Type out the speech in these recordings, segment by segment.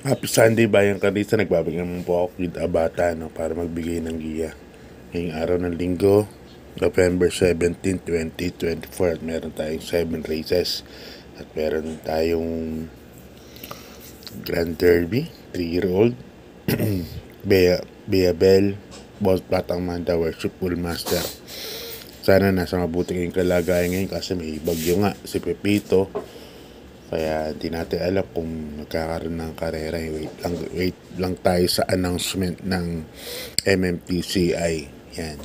Happy Sunday Bayan Karista, nagbabigyan po ako with Abata para magbigay ng giya. Ngayong araw ng linggo, November 17, 2024 at meron tayong 7 races at meron tayong Grand Derby, 3-year-old, Bea Bell, Boss Batang Manda, Worship Full Master. Sana nasa mabuting kalagayan ngayon kasi may bagyo nga si Pepito. Kaya hindi natin alam kung magkakaroon ng karera. Wait lang tayo sa announcement ng MMTCI. Yan.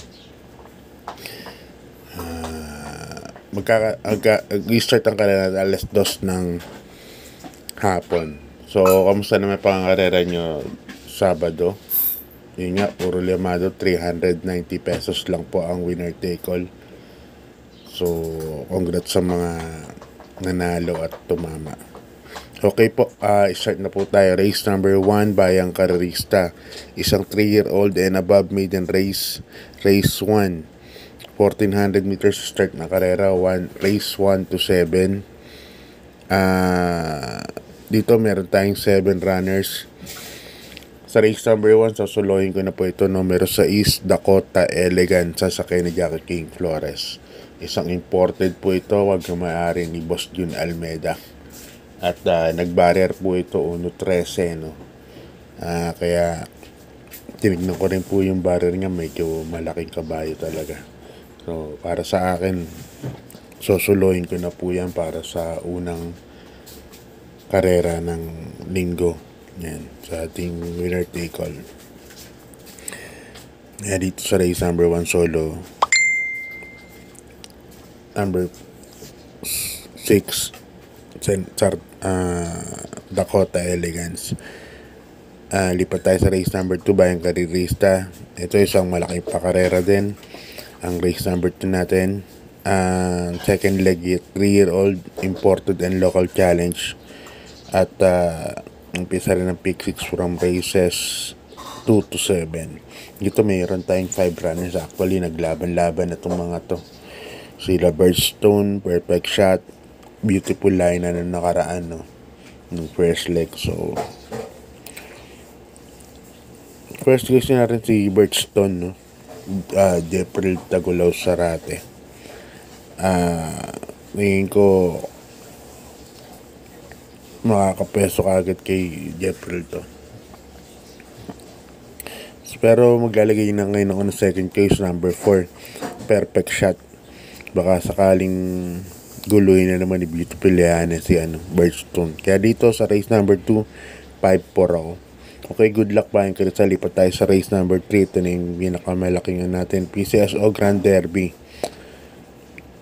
Mag-start ang karera alas 2 ng hapon. So, kamusta naman pang karera nyo Sabado? Yun nga, puro limado, 390 pesos lang po ang winner take all. So, congrats sa mga nanalo at tumama. Okay po, start na po tayo. Race number 1, Bayang Karerista. Isang 3-year-old and above maiden race. Race 1, 1400 meters start na karera. Race 1 to 7. Dito meron tayong 7 runners. Sa race number 1, sasulohin ko na po ito. Numero 6, Dakota Elegant, sasakay ni Jackie King Flores. Isang imported po ito, wag na maaari ni Boss Jun Almeida. At nag-barrier po ito 1.13, no? Kaya tinignan ko rin po yung barrier niya, medyo malaking kabayo talaga. So, para sa akin, susulohin ko na po yan para sa unang karera ng linggo. Yan, sa ating winner take all. Dito sa race number 1 solo, number 6, Dakota Elegance. Lipat tayo sa race number 2, Bayang Karerista. Ito isang malaking pakarera din. Ang race number 2 natin, second leg, 3-year-old imported and local challenge. At umpisa rin ng pick 6 from races 2 to 7. Dito mayroon tayong 5 runners. Actually, naglaban-laban na itong mga to. Sila Birdstone, Perfect Shot, Beautiful Line na nakaraan, no? Yung first leg. So, first race natin si Birdstone, no? Jepril Tagulaw Sarate. Ngayon ko makakapeso kagad kay Jepril to. Pero maglalagay na ngayon ako ng second case, number 4, Perfect Shot. Baka sakaling guluhin na naman ni Beautiful Liane si Birdstone. Kaya dito sa race number 2, 5-4 ako. Okay, good luck Bayang Karerista. Lipat tayo sa race number 3. Ito na yung pinakamalaking natin, PCSO Grand Derby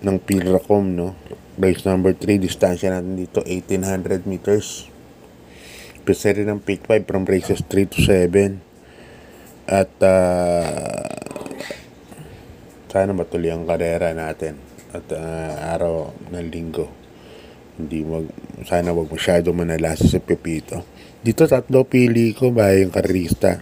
ng Pilracom, no? Race number 3, distansya natin dito 1800 meters. Pisa rin ng pick 5 from races 3 to 7. At sana matuloy ang karera natin at araw ng linggo. Sana wag masyado manalasa sa Pepito. Dito tatlo pili ko, Bayang Karerista.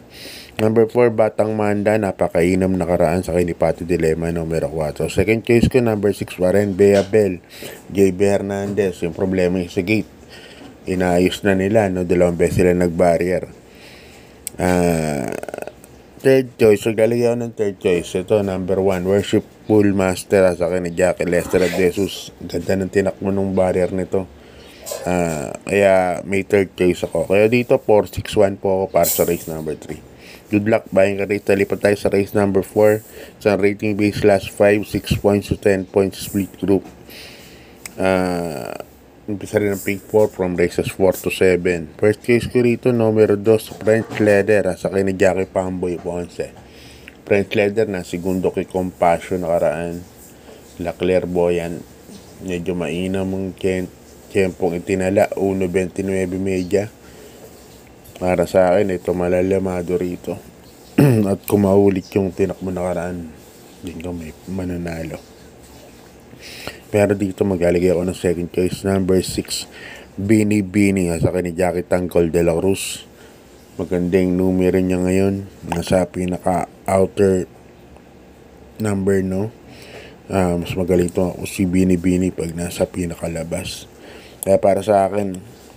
Number 4, Batang Manda, napakainam nakaraan sa Kinipati Dilema, numero 4. Second choice ko, number 6 pa rin, Bea Bell, JB Hernandez. Yung problema yung sa gate, inaayos na nila, no? 2 beses sila nag-barrier. Third choice, lalagyan ako ng third choice. Ito, number 1, Worship Full Master, sa akin ni Jackie Lester at Jesus. Ganda ng tinakmo ng barrier nito. Kaya may third choice ako. Kaya dito 4-6-1 po ako para sa race number 3. Good luck Bayang Karerista. Lipat tayo sa race number 4. Sa rating base last 5, 6 points to 10 points split group. Umpisa rin ang pick 4 from races 4 to 7. First case ko rito, numero 2, French Leather, sa akin ni Jackie Pamboy Ponce. French Leather na segundo kay Compassion nakaraan. La Clairvoyant, medyo mainam ang tiyempong itinala, 1.29 media. Para sa akin, ito malalamado rito. At kumaulit yung tinakbo nakaraan, din ko may mananalo. Pero dito maglalagay ako ng second choice, number 6, Bini Bini, sa akin ni Jackie Tangcol de la Cruz. Magandang numero niya ngayon, nasa pinaka-outer number, no? Mas magaling to ako si Bini Bini pag nasa pinakalabas. Kaya para sa akin,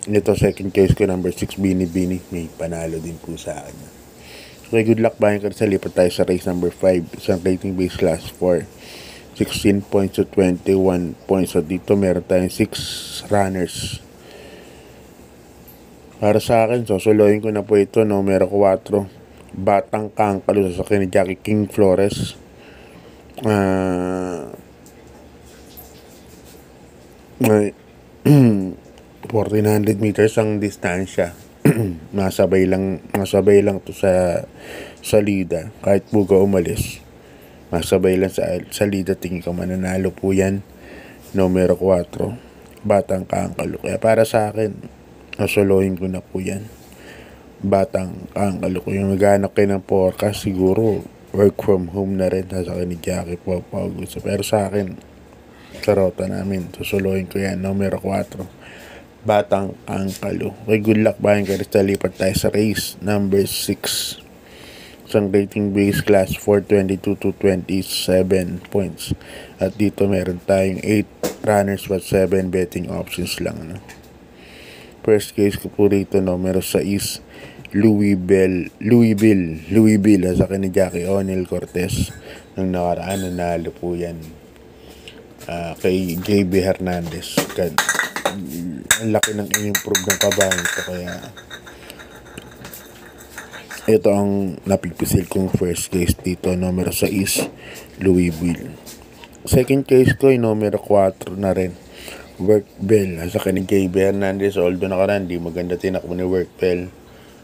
Ito second case ko, number 6, Bini. May panalo din po sa akin. Okay, good luck buying ka. Lipat tayo sa race number 5. Isang rating base class 4. 16 points to 21 points. So dito meron tayong 6 runners. Para sa akin, susuloyin ko na po ito, numero 4. Batang Kangkalo sa akin ni Jackie King Flores. 1400 meters ang distansya. Masabay lang to sa salida. Kahit Buga umalis, masabay lang sa salida. Tingin ko mananalo po yan, numero 4, Batang Kangkalo. Kaya para sa akin, nasolohin ko na po yan, Batang Kangkalo. Kung yung maghanap kayo ng forecast, siguro work from home na rin sa akin ni Jackie Paugusto. Pero sa akin, sa rota namin, susuluhin ko yan, numero 4, Batang Kangkalo. Okay, good luck buying ka. Lipat tayo sa race number 6. Isang rating base class 422 to 27 points. At dito meron tayong 8 runners but 7 betting options lang. No? First case ko po rito, numero 6, Louisville sa akin ni Jackie O'Neil Cortez. Nung nakaraan, nanalo po yan kay JB Hernandez. Ang laki ng in-improve ng kabayan ko, kaya ito ang napipisil kong first case dito, numero 6, Louisville. Second case ko ay numero 4 na rin, Workbell sa akin ni JB Hernandez. Although nakaraan, di maganda tinakbo ni Workbell,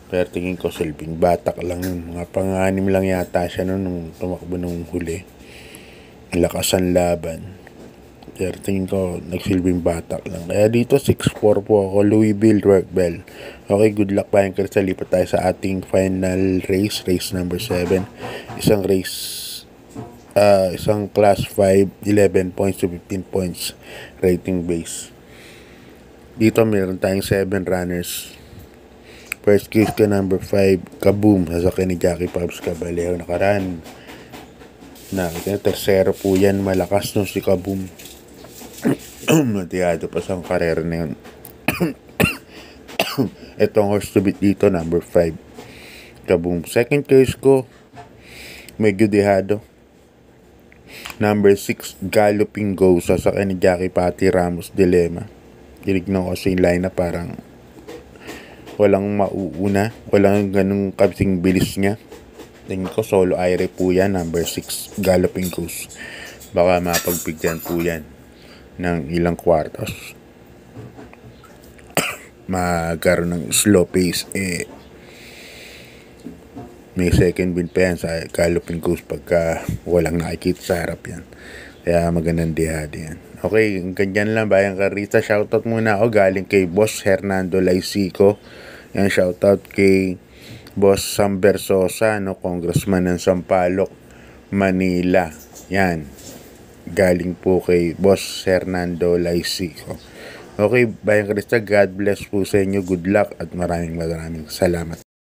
pero tingin ko silbing batak lang yun. Mga pang-anim lang yata siya nung tumakbo nung huli. Lakas ang laban. Pero tingin ko nagsilbing batak lang. Kaya dito 6-4 po ako, Louisville, Workbell. Okay, good luck buying ka. Lipat tayo sa ating final race number 7. Isang class 5, 11 points to 15 points rating base. Dito meron tayong 7 runners. First case ka, number 5, Kaboom sa akin ni Jackie Pabs Caballero. Nakaraan, tercero po yan. Malakas no si Kaboom. Matiyado pa sa karera na yun. Itong horse to beat dito, number 5, Kaboom. Second case ko, medyo dehado, number 6, Galloping Ghost sa akin ni Jackie Patty Ramos Dilema. Tinignan ko kasi yung line na parang walang mauuna, walang ganung kasing bilis niya. Tingin ko solo aire po yan, number 6, Galloping Ghost. Baka mapagbigyan po yan ng ilang kwartos. Magkaroon ng slow pace, may second win pa yan sa Galloping Ghost pagka walang nakikita sa harap yan. Kaya magandang dihado yan. Okay, ganyan lang bayang karita. Shoutout muna ako galing kay Boss Hernando Laisico. Yan, shoutout kay Boss Sam Bersosa, Congressman ng Sampaloc, Manila. Yan, galing po kay Boss Hernando Laisico. Okay, bayang Krista, God bless po sa inyo. Good luck at maraming salamat.